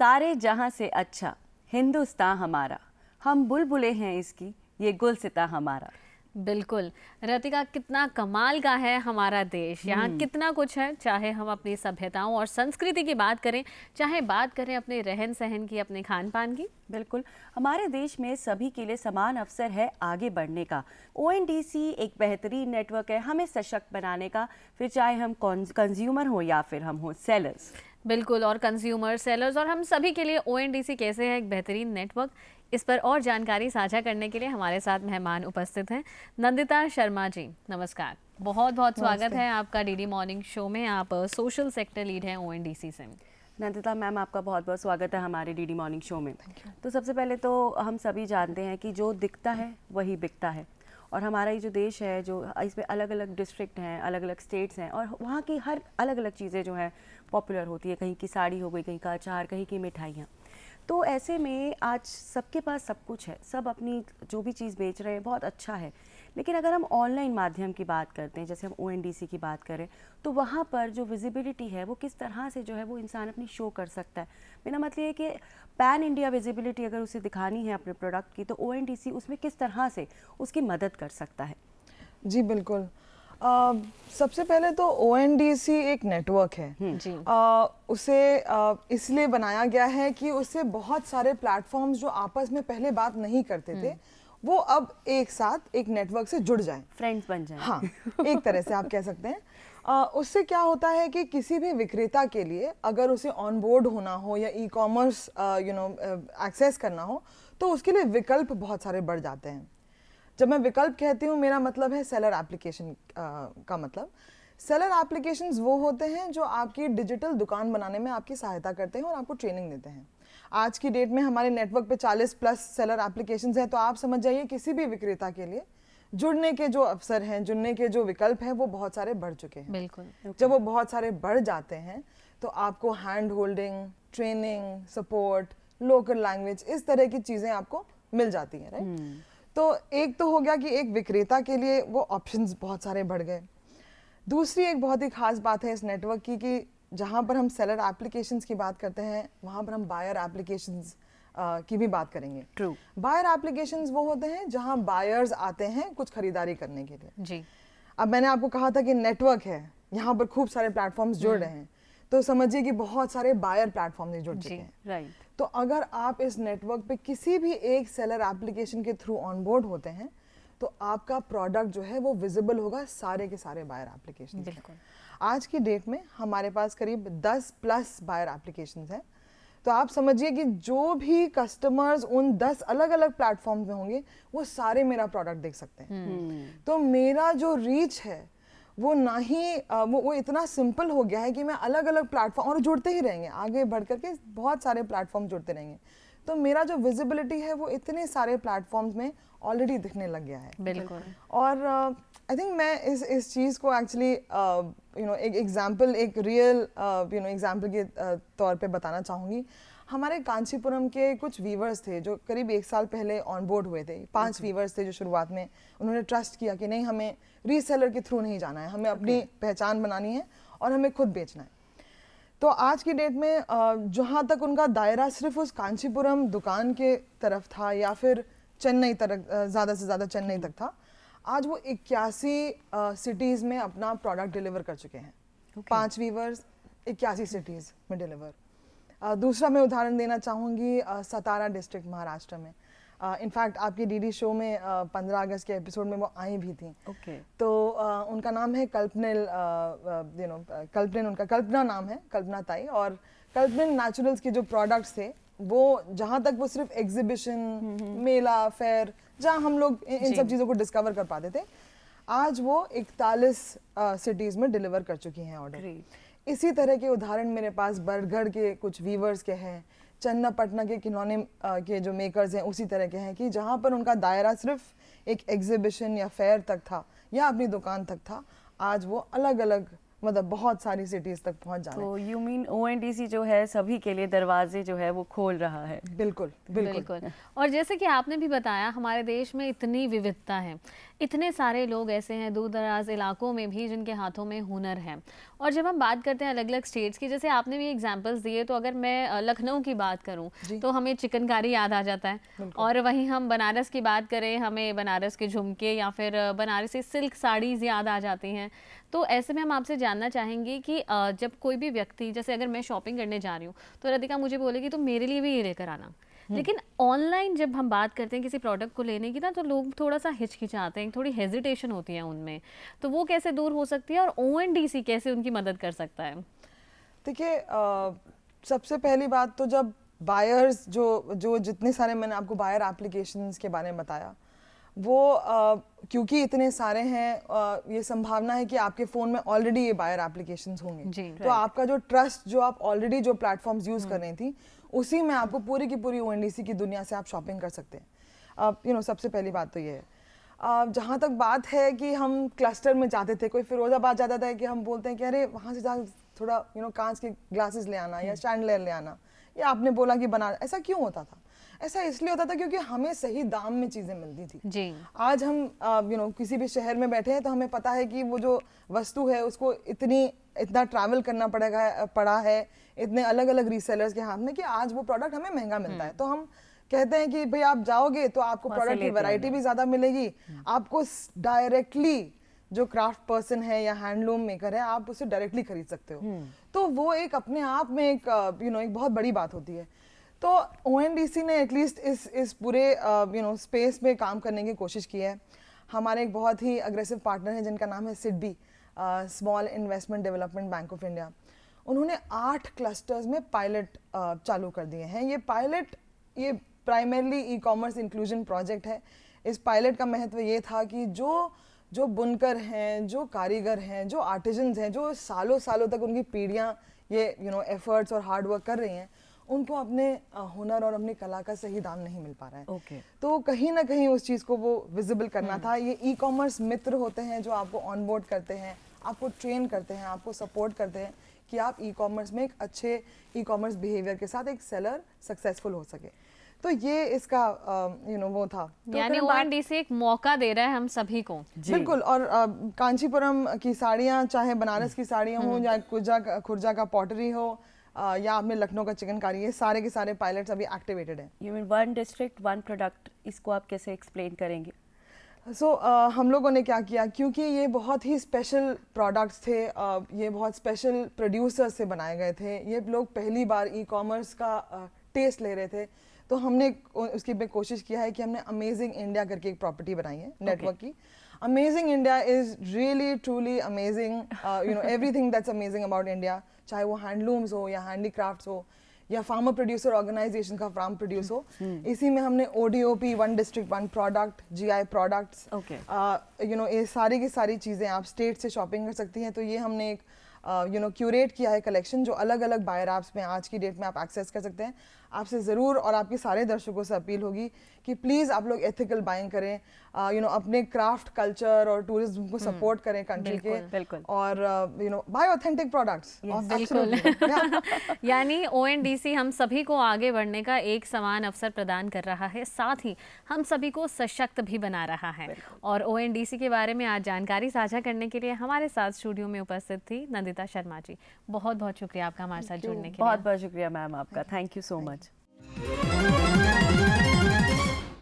सारे जहां से अच्छा हिंदुस्तान हमारा, हम बुलबुलें हैं इसकी, ये गुलसिता हमारा। बिल्कुल रतिका, कितना कमाल का है हमारा देश। यहाँ कितना कुछ है, चाहे हम अपनी सभ्यताओं और संस्कृति की बात करें, चाहे बात करें अपने रहन सहन की, अपने खान पान की। बिल्कुल, हमारे देश में सभी के लिए समान अवसर है आगे बढ़ने का। ओएनडीसी एक बेहतरीन नेटवर्क है हमें सशक्त बनाने का, फिर चाहे हम कंज्यूमर हो या फिर हम हो सेलर्स। बिल्कुल, और कंज्यूमर, सेलर्स और हम सभी के लिए ओएनडीसी कैसे है एक बेहतरीन नेटवर्क, इस पर और जानकारी साझा करने के लिए हमारे साथ मेहमान उपस्थित हैं। नंदिता शर्मा जी, नमस्कार। बहुत बहुत स्वागत है आपका डीडी मॉर्निंग शो में। आप सोशल सेक्टर लीड हैं ओएनडीसी से। नंदिता मैम, आपका बहुत बहुत स्वागत है हमारे डीडी मॉर्निंग शो में। तो सबसे पहले तो हम सभी जानते हैं कि जो दिखता है वही बिकता है, और हमारा ये जो देश है, जो इसमें अलग अलग डिस्ट्रिक्ट हैं, अलग अलग स्टेट्स हैं, और वहाँ की हर अलग अलग चीज़ें जो हैं पॉपुलर होती है। कहीं की साड़ी हो गई, कहीं का अचार, कहीं की मिठाइयाँ। तो ऐसे में आज सबके पास सब कुछ है, सब अपनी जो भी चीज़ बेच रहे हैं बहुत अच्छा है। लेकिन अगर हम ऑनलाइन माध्यम की बात करते हैं, जैसे हम ओएनडीसी की बात करें, तो वहाँ पर जो विजिबिलिटी है वो किस तरह से जो है वो इंसान अपनी शो कर सकता है। मेरा मतलब ये है कि पैन इंडिया विजिबिलिटी अगर उसे दिखानी है अपने प्रोडक्ट की, तो ओएनडीसी उसमें किस तरह से उसकी मदद कर सकता है। जी बिल्कुल। सबसे पहले तो ओएनडीसी एक नेटवर्क है। जी। उसे इसलिए बनाया गया है कि उससे बहुत सारे प्लेटफॉर्म्स जो आपस में पहले बात नहीं करते थे, वो अब एक साथ एक नेटवर्क से जुड़ जाएं, फ्रेंड्स बन जाएं। हाँ, एक तरह से आप कह सकते हैं। उससे क्या होता है कि किसी भी विक्रेता के लिए अगर उसे ऑन बोर्ड होना हो या ई कॉमर्स एक्सेस करना हो, तो उसके लिए विकल्प बहुत सारे बढ़ जाते हैं। जब मैं विकल्प कहती हूँ, मेरा मतलब है सेलर एप्लीकेशन का मतलब। सेलर एप्लीकेशंस वो होते हैं जो आपकी डिजिटल दुकान बनाने में आपकी सहायता करते हैं और आपको ट्रेनिंग देते हैं। आज की डेट में हमारे नेटवर्क पे 40 प्लस सेलर एप्लीकेशंस हैं, तो आप समझ जाइए किसी भी विक्रेता के लिए जुड़ने के जो अवसर हैं, जुड़ने के जो विकल्प हैं, वो बहुत सारे बढ़ चुके हैं। बिल्कुल। जब वो बहुत सारे बढ़ जाते हैं तो आपको hand holding, training, support, local language, इस तरह की चीज़ें आपको मिल जाती हैं, राइट। तो एक तो हो गया कि एक विक्रेता के लिए वो ऑप्शंस बहुत सारे बढ़ गए। दूसरी एक बहुत ही खास बात है इस नेटवर्क की कि जहाँ पर हम सेलर एप्लीकेशंस की बात करते हैं, वहाँ पर हम बायर एप्लीकेशंस की भी बात करेंगे। ट्रू। बायर एप्लीकेशंस वो होते हैं जहाँ बायर्स आते हैं कुछ खरीदारी करने के लिए। जी। अब मैंने आपको कहा था कि नेटवर्क है, यहाँ पर खूब सारे प्लेटफॉर्म्स जुड़ रहे हैं, तो समझिए कि बहुत सारे बायर प्लेटफॉर्म जुड़ चुके हैं। राइट। तो अगर आप इस नेटवर्क पे किसी भी एक सेलर एप्लीकेशन के थ्रू ऑन बोर्ड होते हैं, तो आपका प्रोडक्ट जो है वो विजिबल होगा सारे के सारे बायर एप्लीकेशन। बिल्कुल। आज की डेट में हमारे पास करीब 10 प्लस बायर एप्लीकेशंस हैं। तो आप समझिए कि जो भी कस्टमर्स उन 10 अलग अलग प्लेटफॉर्म्स में होंगे, वो सारे मेरा प्रोडक्ट देख सकते हैं। तो मेरा जो रीच है वो ना ही वो इतना सिंपल हो गया है कि मैं अलग अलग प्लेटफॉर्म, और जुड़ते ही रहेंगे, आगे बढ़ करके बहुत सारे प्लेटफॉर्म जुड़ते रहेंगे। तो मेरा जो विजिबिलिटी है वो इतने सारे प्लेटफॉर्म्स में ऑलरेडी दिखने लग गया है। बिल्कुल। और आई थिंक मैं इस चीज़ को एक्चुअली एक एग्जांपल, एक रियल एग्जांपल के तौर पे बताना चाहूँगी। हमारे कांचीपुरम के कुछ वीवर्स थे जो करीब 1 साल पहले ऑन बोर्ड हुए थे। 5 वीवर्स थे जो शुरुआत में उन्होंने ट्रस्ट किया कि नहीं, हमें रीसेलर के थ्रू नहीं जाना है, हमें अपनी पहचान बनानी है और हमें खुद बेचना है। तो आज की डेट में जहाँ तक उनका दायरा सिर्फ उस कांचीपुरम दुकान के तरफ था या फिर चेन्नई तक, ज़्यादा से ज़्यादा चेन्नई तक था, आज वो 81 सिटीज़ में अपना प्रोडक्ट डिलीवर कर चुके हैं। 5 वीवर्स 81 सिटीज़ में डिलीवर। दूसरा मैं उदाहरण देना चाहूँगी सतारा डिस्ट्रिक्ट महाराष्ट्र में। इनफैक्ट आपकी डीडी शो में 15 अगस्त के एपिसोड में वो आई भी थी। तो उनका नाम है कल्पनिल, कल्पनिल, उनका कल्पना नाम है, कल्पना ताई। और कल्पनिल नेचुरल्स के जो प्रोडक्ट्स थे वो जहाँ तक वो सिर्फ एग्जीबिशन, मेला, फेयर, जहाँ हम लोग इन सब चीज़ों को डिस्कवर कर पाते थे, आज वो 41 सिटीज़ में डिलीवर कर चुकी हैं ऑर्डर। इसी तरह के उदाहरण मेरे पास बरगढ़ के कुछ वीवर्स के हैं, चन्नापटना के खिलौने के जो मेकर्स हैं उसी तरह के हैं कि जहाँ पर उनका दायरा सिर्फ एक एग्जीबिशन या फेयर तक था या अपनी दुकान तक था, आज वो अलग अलग मतलब बहुत सारी सिटीज तक पहुंच जाना तो यू मीन ONDC जो है सभी के लिए दरवाजे जो है वो खोल रहा है। बिल्कुल बिल्कुल बिल्कुल। और जैसे कि आपने भी बताया, हमारे देश में इतनी विविधता है, इतने सारे लोग ऐसे हैं दूर दराज इलाकों में भी जिनके हाथों में हुनर है। और जब हम बात करते हैं अलग अलग स्टेट्स की, जैसे आपने भी एग्जांपल्स दिए, तो अगर मैं लखनऊ की बात करूं तो हमें चिकनकारी याद आ जाता है, और वहीं हम बनारस की बात करें, हमें बनारस के झुमके या फिर बनारसी सिल्क साड़ीज़ याद आ जाती हैं। तो ऐसे में हम आपसे जानना चाहेंगे कि जब कोई भी व्यक्ति, जैसे अगर मैं शॉपिंग करने जा रही हूँ तो राधिका मुझे बोलेगी तो मेरे लिए भी ये लेकर आना, लेकिन ऑनलाइन जब हम बात करते हैं किसी प्रोडक्ट को लेने की ना, तो लोग थोड़ा सा हिचकिचाते हैं, थोड़ी हेजिटेशन होती है उनमें, तो वो कैसे दूर हो सकती है और ONDC कैसे उनकी मदद कर सकता है? देखिए, सबसे पहली बात तो जब बायर्स जो जितने सारे मैंने आपको बायर एप्लीकेशंस के बारे में बताया, वो क्योंकि इतने सारे हैं, ये संभावना है कि आपके फ़ोन में ऑलरेडी ये बायर एप्लीकेशंस होंगे जी, तो आपका जो ट्रस्ट, जो आप ऑलरेडी जो प्लेटफॉर्म्स यूज़ कर रही थी, उसी में आपको पूरी की पूरी ONDC की दुनिया से आप शॉपिंग कर सकते हैं। सबसे पहली बात तो ये है। जहाँ तक बात है कि हम क्लस्टर में जाते थे, कोई फिरोजाबाद जाता था कि हम बोलते हैं कि अरे वहाँ से जा थोड़ा कांच के ग्लासेस ले आना या स्टैंडलेर ले आना, या आपने बोला कि बना, ऐसा क्यों होता था? ऐसा इसलिए होता था क्योंकि हमें सही दाम में चीज़ें मिलती थी जी। आज हम किसी भी शहर में बैठे हैं तो हमें पता है कि वो जो वस्तु है उसको इतना ट्रैवल करना पड़ा है, इतने अलग अलग रीसेलर्स के हाथ में, कि आज वो प्रोडक्ट हमें महंगा मिलता है। तो हम कहते हैं कि भाई आप जाओगे तो आपको प्रोडक्ट की वैरायटी भी ज़्यादा मिलेगी, आपको डायरेक्टली जो क्राफ्ट पर्सन है या हैंडलूम मेकर है, आप उसे डायरेक्टली खरीद सकते हो। तो वो एक अपने आप में एक एक बहुत बड़ी बात होती है। तो ONDC ने एटलीस्ट इस पूरे स्पेस में काम करने की कोशिश की है। हमारे एक बहुत ही अग्रेसिव पार्टनर है जिनका नाम है SIDBI, small investment development bank of India. उन्होंने 8 क्लस्टर्स में पायलट चालू कर दिए हैं। ये प्राइमरली ई-कॉमर्स इंक्लूजन प्रोजेक्ट है। इस पायलट का महत्व ये था कि जो बुनकर हैं, जो कारीगर हैं, जो आर्टिजन्स हैं, जो सालों सालों तक उनकी पीढ़ियाँ ये एफर्ट्स और हार्ड वर्क कर रही हैं, उनको अपने हुनर और अपनी कला का सही दाम नहीं मिल पा रहा है। तो कहीं ना कहीं उस चीज़ को वो विजिबल करना था। ये ई-कॉमर्स मित्र होते हैं जो आपको ऑनबोर्ड करते हैं, आपको ट्रेन करते हैं, आपको सपोर्ट करते हैं कि आप ई-कॉमर्स में एक अच्छे ई-कॉमर्स बिहेवियर के साथ एक सेलर सक्सेसफुल हो सके। तो ये इसका वो था। तो यानी ONDC एक मौका दे रहा है हम सभी को। बिल्कुल। और कांचीपुरम की साड़ियाँ, चाहे बनारस की साड़ियाँ हों या खुर्जा का पॉटरी हो, या आपने लखनऊ का चिकनकारी, ये सारे के सारे पायलट्स अभी एक्टिवेटेड हैं। You mean one district one product, इसको आप कैसे एक्सप्लेन करेंगे? हम लोगों ने क्या किया, क्योंकि ये बहुत ही स्पेशल प्रोडक्ट्स थे, ये बहुत स्पेशल प्रोड्यूसर्स से बनाए गए थे, ये लोग पहली बार ई-कॉमर्स का टेस्ट ले रहे थे, तो हमने उसकी भी कोशिश किया है कि हमने अमेजिंग इंडिया करके एक प्रॉपर्टी बनाई है नेटवर्क की। Amazing India is really truly amazing, everything that's amazing about India, चाहे वो हैंडलूम्स हो या हैंडीक्राफ्ट्स हो या फार्मर प्रोड्यूसर ऑर्गेनाइजेशन का फार्म प्रोड्यूस हो। इसी में हमने ODOP, one district one product, GI products, ये सारी की सारी चीज़ें आप स्टेट से शॉपिंग कर सकती हैं। तो ये हमने एक क्यूरेट किया है कलेक्शन, जो अलग अलग बायर ऐप्स में आज की डेट में आप एक्सेस कर सकते हैं। आपसे ज़रूर और आपके सारे दर्शकों से अपील होगी कि प्लीज़ आप लोग एथिकल बाइंग करें, अपने क्राफ्ट कल्चर और टूरिज्म को सपोर्ट करें कंट्री के, बिल्कुल। और बाय ऑथेंटिक प्रोडक्ट्स। यानी ONDC हम सभी को आगे बढ़ने का एक समान अवसर प्रदान कर रहा है, साथ ही हम सभी को सशक्त भी बना रहा है। और ONDC के बारे में आज जानकारी साझा करने के लिए हमारे साथ स्टूडियो में उपस्थित थी नंदिता शर्मा जी। बहुत बहुत शुक्रिया आपका हमारे साथ जुड़ने के लिए। बहुत बहुत शुक्रिया मैम आपका, थैंक यू सो मच।